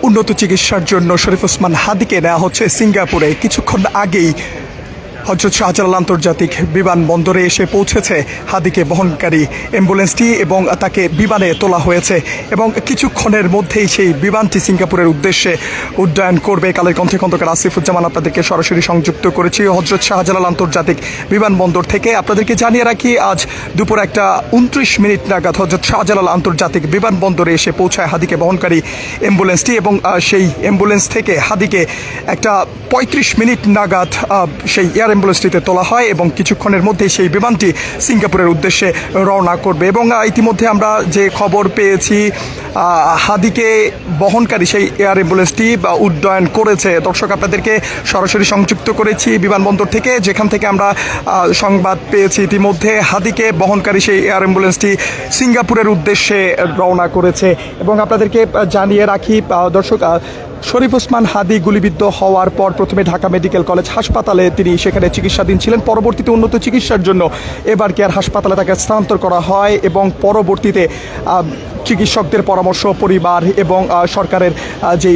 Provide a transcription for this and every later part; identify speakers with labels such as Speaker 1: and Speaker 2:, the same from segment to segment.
Speaker 1: উন্নত চিকিৎসার জন্য শরীফ ওসমান হাদিকে নেওয়া হচ্ছে সিঙ্গাপুরে। কিছুক্ষণ আগেই হযরত শাহজালাল আন্তর্জাতিক বিমানবন্দরে এসে পৌঁছেছে হাদিকে বহনকারী অ্যাম্বুলেন্সটি এবং তাকে বিমানে তোলা হয়েছে এবং কিছুক্ষণের মধ্যেই সেই বিমানটি সিঙ্গাপুরের উদ্দেশ্যে উড্ডয়ন করবে। কালের কণ্ঠে খন্দকার আসিফুজ্জামান আপনাদেরকে সরাসরি সংযুক্ত করেছি হযরত শাহজালাল আন্তর্জাতিক বিমানবন্দর থেকে। আপনাদেরকে জানিয়ে রাখি, আজ দুপুর 1:29 নাগাদ হযরত শাহজালাল আন্তর্জাতিক বিমানবন্দরে এসে পৌঁছায় হাদিকে বহনকারী অ্যাম্বুলেন্সটি এবং সেই অ্যাম্বুলেন্স থেকে হাদিকে 35 নাগাদ সেই এয়ার অ্যাম্বুলেন্সটিতে তোলা হয় এবং কিছুক্ষণের মধ্যেই সেই বিমানটি সিঙ্গাপুরের উদ্দেশ্যে রওনা করবে। এবং ইতিমধ্যে আমরা যে খবর পেয়েছি, হাদিকে বহনকারী সেই এয়ার অ্যাম্বুলেন্সটি উড্ডয়ন করেছে। দর্শক, আপনাদেরকে সরাসরি সংযুক্ত করেছি বিমানবন্দর থেকে, যেখান থেকে আমরা সংবাদ পেয়েছি ইতিমধ্যে হাদিকে বহনকারী সেই এয়ার অ্যাম্বুলেন্সটি সিঙ্গাপুরের উদ্দেশ্যে রওনা করেছে। এবং আপনাদেরকে জানিয়ে রাখি দর্শক, শরীফ ওসমান হাদি গুলিবিদ্ধ হওয়ার পর প্রথমে ঢাকা মেডিকেল কলেজ হাসপাতালে তিনি সেখানে চিকিৎসাধীন ছিলেন। পরবর্তীতে উন্নত চিকিৎসার জন্য এবার কেয়ার হাসপাতালে তাকে স্থানান্তর করা হয় এবং পরবর্তীতে চিকিৎসকদের পরামর্শ, পরিবার এবং সরকারের যে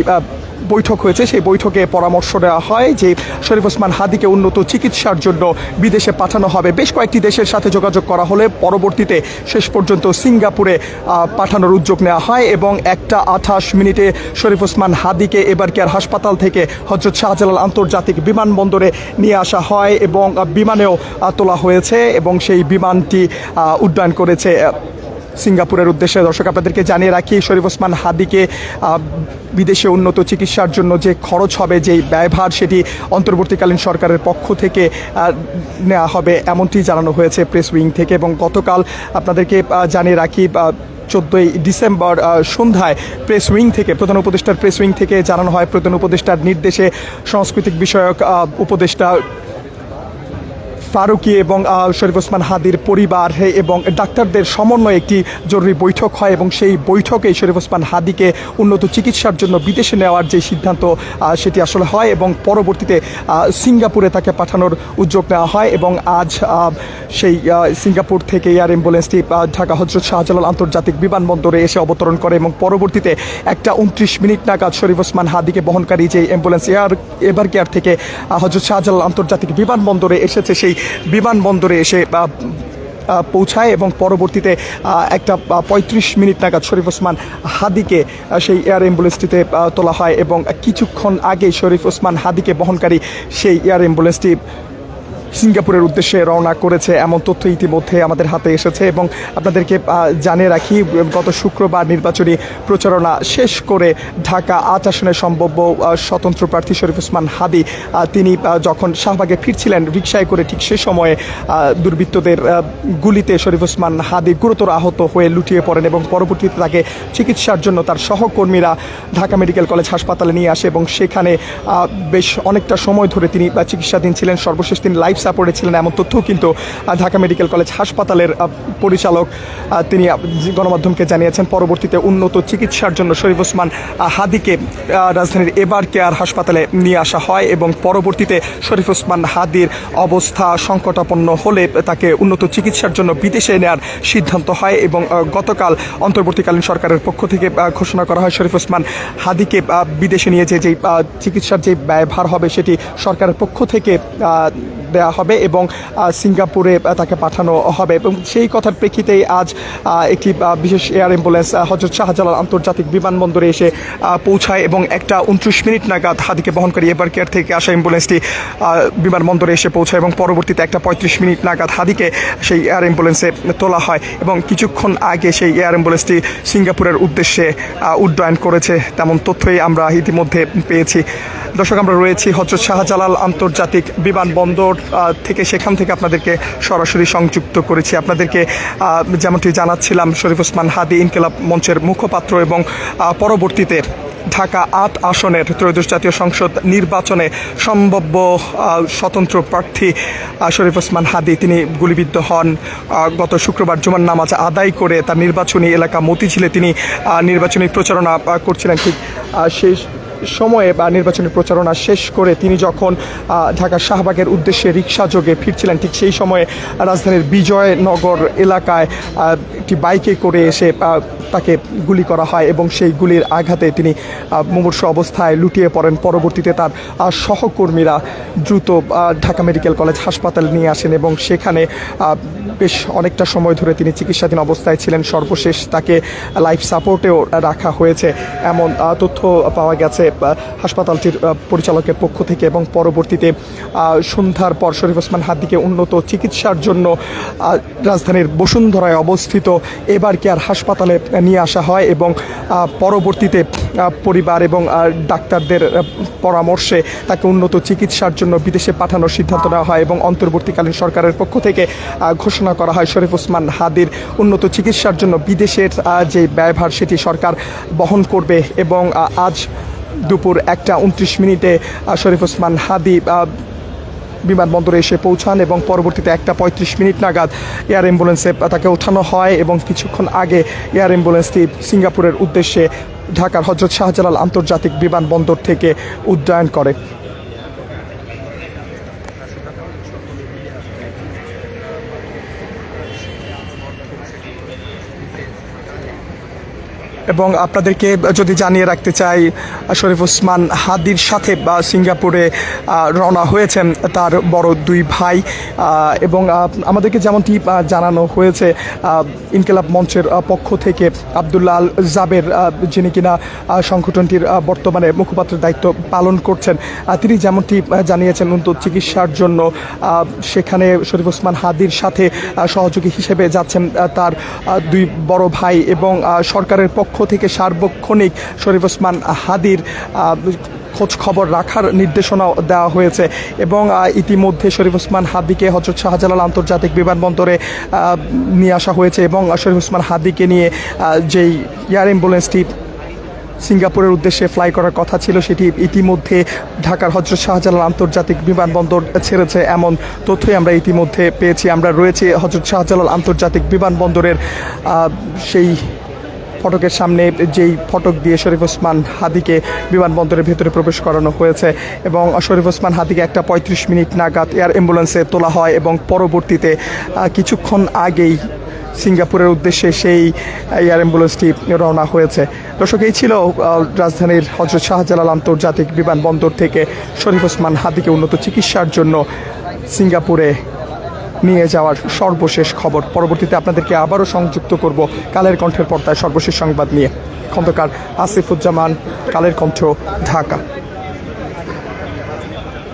Speaker 1: বৈঠক হয়েছে সেই বৈঠকে পরামর্শ দেওয়া হয় যে শরীফ ওসমান হাদিকে উন্নত চিকিৎসার জন্য বিদেশে পাঠানো হবে। বেশ কয়েকটি দেশের সাথে যোগাযোগ করা হলে পরবর্তীতে শেষ পর্যন্ত সিঙ্গাপুরে পাঠানোর উদ্যোগ নেওয়া হয় এবং 1:28 শরীফ ওসমান হাদিকে এবার কেয়ার হাসপাতাল থেকে হযরত শাহজালাল আন্তর্জাতিক বিমানবন্দরে নিয়ে আসা হয় এবং বিমানেও তোলা হয়েছে এবং সেই বিমানটি উড্ডয়ন করেছে সিঙ্গাপুরের উদ্দেশ্যে। দর্শক, আপনাদেরকে জানিয়ে রাখি, শরীফ ওসমান হাদিকে বিদেশে উন্নত চিকিৎসার জন্য যে খরচ হবে, যেই ব্যয়ভার, সেটি অন্তর্বর্তীকালীন সরকারের পক্ষ থেকে নেওয়া হবে এমনটি জানানো হয়েছে প্রেস উইং থেকে। এবং গতকাল আপনাদেরকে জানিয়ে রাখি, 14 ডিসেম্বর সন্ধ্যায় প্রেস উইং থেকে, প্রধান উপদেষ্টার প্রেস উইং থেকে জানানো হয়, প্রধান উপদেষ্টার নির্দেশে সাংস্কৃতিক বিষয়ক উপদেষ্টা ফারুকি এবং শরীফ ওসমান হাদির পরিবার এবং ডাক্তারদের সমন্বয়ে একটি জরুরি বৈঠক হয় এবং সেই বৈঠকেই শরীফ ওসমান হাদিকে উন্নত চিকিৎসার জন্য বিদেশে নেওয়ার যে সিদ্ধান্ত সেটি আসলে হয় এবং পরবর্তীতে সিঙ্গাপুরে তাকে পাঠানোর উদ্যোগ নেওয়া হয়। এবং আজ সেই সিঙ্গাপুর থেকে এয়ার অ্যাম্বুলেন্সটি ঢাকা হযরত শাহজালাল আন্তর্জাতিক বিমানবন্দরে এসে অবতরণ করে এবং পরবর্তীতে 1:29 নাগাদ শরীফ ওসমান হাদিকে বহনকারী যে অ্যাম্বুলেন্স এবার কেয়ার থেকে হযরত শাহজালাল আন্তর্জাতিক বিমানবন্দরে এসেছে, সেই বিমানবন্দরে এসে পৌঁছায় এবং পরবর্তীতে 1:35 নাগাদ শরীফ ওসমান হাদিকে সেই এয়ার অ্যাম্বুলেন্সটিতে তোলা হয় এবং কিছুক্ষণ আগে শরীফ ওসমান হাদিকে বহনকারী সেই এয়ার অ্যাম্বুলেন্সটি সিঙ্গাপুরের উদ্দেশ্যে রওনা করেছে এমন তথ্য ইতিমধ্যে আমাদের হাতে এসেছে। এবং আপনাদেরকে জানিয়ে রাখি, গত শুক্রবার নির্বাচনী প্রচারণা শেষ করে ঢাকা 8 আসনের সম্ভাব্য স্বতন্ত্র প্রার্থী শরীফ ওসমান হাদি তিনি যখন শাহবাগে ফিরছিলেন রিকশায় করে, ঠিক সে সময়ে দুর্বৃত্তদের গুলিতে শরীফ ওসমান হাদি গুরুতর আহত হয়ে লুটিয়ে পড়েন এবং পরবর্তীতে তাকে চিকিৎসার জন্য তার সহকর্মীরা ঢাকা মেডিকেল কলেজ হাসপাতালে নিয়ে আসে এবং সেখানে বেশ অনেকটা সময় ধরে তিনি চিকিৎসাধীন ছিলেন। সর্বশেষ তিনি লাইফ সাপোর্টে ছিলেন এমন তথ্য কিন্তু ঢাকা মেডিকেল কলেজ হাসপাতালের পরিচালক তিনি গণমাধ্যমকে জানিয়েছেন। পরবর্তীতে উন্নত চিকিৎসার জন্য শরীফ ওসমান হাদিকে রাজধানীর এবার কেয়ার হাসপাতালে নিয়ে আসা হয় এবং পরবর্তীতে শরীফ ওসমান হাদির অবস্থা সংকটাপন্ন হলে তাকে উন্নত চিকিৎসার জন্য বিদেশে নেওয়ার সিদ্ধান্ত হয় এবং গতকাল অন্তর্বর্তীকালীন সরকারের পক্ষ থেকে ঘোষণা করা হয় শরীফ ওসমান হাদিকে বিদেশে নিয়ে যে চিকিৎসার যে ব্যয়ভার হবে সেটি সরকারের পক্ষ থেকে দেওয়া হবে এবং সিঙ্গাপুরে তাকে পাঠানো হবে। এবং সেই কথার প্রেক্ষিতেই আজ একটি বিশেষ এয়ার অ্যাম্বুলেন্স হযরত শাহজালাল আন্তর্জাতিক বিমানবন্দরে এসে পৌঁছায় এবং 1:29 নাগাদ হাদিকে বহনকারী এবার কেয়ার থেকে আসা অ্যাম্বুলেন্সটি বিমানবন্দরে এসে পৌঁছায় এবং পরবর্তীতে 1:35 নাগাদ হাদিকে সেই এয়ার অ্যাম্বুলেন্সে তোলা হয় এবং কিছুক্ষণ আগে সেই এয়ার অ্যাম্বুলেন্সটি সিঙ্গাপুরের উদ্দেশ্যে উড্ডয়ন করেছে তেমন তথ্যই আমরা ইতিমধ্যে পেয়েছি। দর্শক, আমরা রয়েছি হযরত শাহজালাল আন্তর্জাতিক বিমানবন্দর থেকে, সেখান থেকে আপনাদেরকে সরাসরি সংযুক্ত করেছি। আপনাদেরকে যেমনটি জানাচ্ছিলাম, শরীফ ওসমান হাদি ইনকিলাব মঞ্চের মুখপাত্র এবং পরবর্তীতে ঢাকা 8 আসনের ত্রয়োদশ জাতীয় সংসদ নির্বাচনে সম্ভাব্য স্বতন্ত্র প্রার্থী শরীফ ওসমান হাদি তিনি গুলিবিদ্ধ হন গত শুক্রবার জুমার নামাজ আদায় করে তার নির্বাচনী এলাকা মতিঝিলে তিনি নির্বাচনী প্রচারণা করছিলেন। ঠিক সেই সময়ে বা নির্বাচনী প্রচারণা শেষ করে তিনি যখন ঢাকার শাহবাগের উদ্দেশ্যে রিকশা যোগে ফিরছিলেন, ঠিক সেই সময়ে রাজধানীর বিজয়নগর এলাকায় একটি বাইকে করে এসে তাকে গুলি করা হয় এবং সেই গুলির আঘাতে তিনি মুমূর্ষ অবস্থায় লুটিয়ে পড়েন। পরবর্তীতে তার সহকর্মীরা দ্রুত ঢাকা মেডিকেল কলেজ হাসপাতালে নিয়ে আসেন এবং সেখানে বেশ অনেকটা সময় ধরে তিনি চিকিৎসাধীন অবস্থায় ছিলেন। সর্বশেষ তাকে লাইফ সাপোর্টেও রাখা হয়েছে এমন তথ্য পাওয়া গেছে হাসপাতালটির পরিচালকের পক্ষ থেকে। এবং পরবর্তীতে সন্ধ্যার পর শরীফ ওসমান হাদিকে উন্নত চিকিৎসার জন্য রাজধানীর বসুন্ধরায় অবস্থিত এবার কেয়ার হাসপাতালে নিয়ে আসা হয় এবং পরবর্তীতে পরিবার এবং ডাক্তারদের পরামর্শে তাকে উন্নত চিকিৎসার জন্য বিদেশে পাঠানোর সিদ্ধান্ত নেওয়া হয় এবং অন্তর্বর্তীকালীন সরকারের পক্ষ থেকে ঘোষণা করা হয় শরীফ ওসমান হাদির উন্নত চিকিৎসার জন্য বিদেশের যে ব্যয়ভার সেটি সরকার বহন করবে। এবং আজ দুপুর 1:29 শরীফ ওসমান হাদি বিমানবন্দরে এসে পৌঁছান এবং পরবর্তীতে 1:35 নাগাদ এয়ার অ্যাম্বুলেন্সে তাকে ওঠানো হয় এবং কিছুক্ষণ আগে এয়ার অ্যাম্বুলেন্সটি সিঙ্গাপুরের উদ্দেশ্যে ঢাকার হজরত শাহজালাল আন্তর্জাতিক বিমানবন্দর থেকে উড্ডয়ন করে। এবং আপনাদেরকে যদি জানিয়ে রাখতে চাই, শরীফ ওসমান হাদির সাথে সিঙ্গাপুরে রওনা হয়েছেন তার বড় দুই ভাই। এবং আমাদেরকে যেমনটি জানানো হয়েছে ইনকিলাব মঞ্চের পক্ষ থেকে আব্দুল্লাহ আল জাবের, যিনি কিনা সংগঠনটির বর্তমানে মুখপাত্রের দায়িত্ব পালন করছেন, তিনি যেমনটি জানিয়েছেন উন্নত চিকিৎসার জন্য সেখানে শরীফ ওসমান হাদির সাথে সহযোগী হিসেবে যাচ্ছেন তার দুই বড় ভাই এবং সরকারের পক্ষ থেকে সার্বক্ষণিক শরীফ ওসমান হাদির খোঁজ খবর রাখার নির্দেশনাও দেওয়া হয়েছে। এবং ইতিমধ্যে শরীফ ওসমান হাদিকে হজরত শাহজালাল আন্তর্জাতিক বিমানবন্দরে নিয়ে আসা হয়েছে এবং শরীফ ওসমান হাদিকে নিয়ে যেই এয়ার অ্যাম্বুলেন্সটি সিঙ্গাপুরের উদ্দেশ্যে ফ্লাই করার কথা ছিল সেটি ইতিমধ্যে ঢাকার হজরত শাহজালাল আন্তর্জাতিক বিমানবন্দর ছেড়েছে, এমন তথ্যই আমরা ইতিমধ্যে পেয়েছি। আমরা রয়েছি হজরত শাহজালাল আন্তর্জাতিক বিমানবন্দরের সেই ফটকের সামনে, যেই ফটক দিয়ে শরীফ ওসমান হাদিকে বিমানবন্দরের ভেতরে প্রবেশ করানো হয়েছে এবং শরীফ ওসমান হাদিকে 1:35 নাগাদ এয়ার অ্যাম্বুলেন্সে তোলা হয় এবং পরবর্তীতে কিছুক্ষণ আগেই সিঙ্গাপুরের উদ্দেশ্যে সেই এয়ার অ্যাম্বুলেন্সটি রওনা হয়েছে। দর্শক, এই ছিল রাজধানীর হজরত শাহজালাল আন্তর্জাতিক বিমানবন্দর থেকে শরীফ ওসমান হাদিকে উন্নত চিকিৎসার জন্য সিঙ্গাপুরে নিয়ে যাওয়ার সর্বশেষ খবর। পরবর্তীতে আপনাদেরকে আবারও সংযুক্ত করব কালের কণ্ঠের পর্দায় সর্বশেষ সংবাদ নিয়ে। খন্দকার আসিফুজ্জামান, কালের কণ্ঠ, ঢাকা।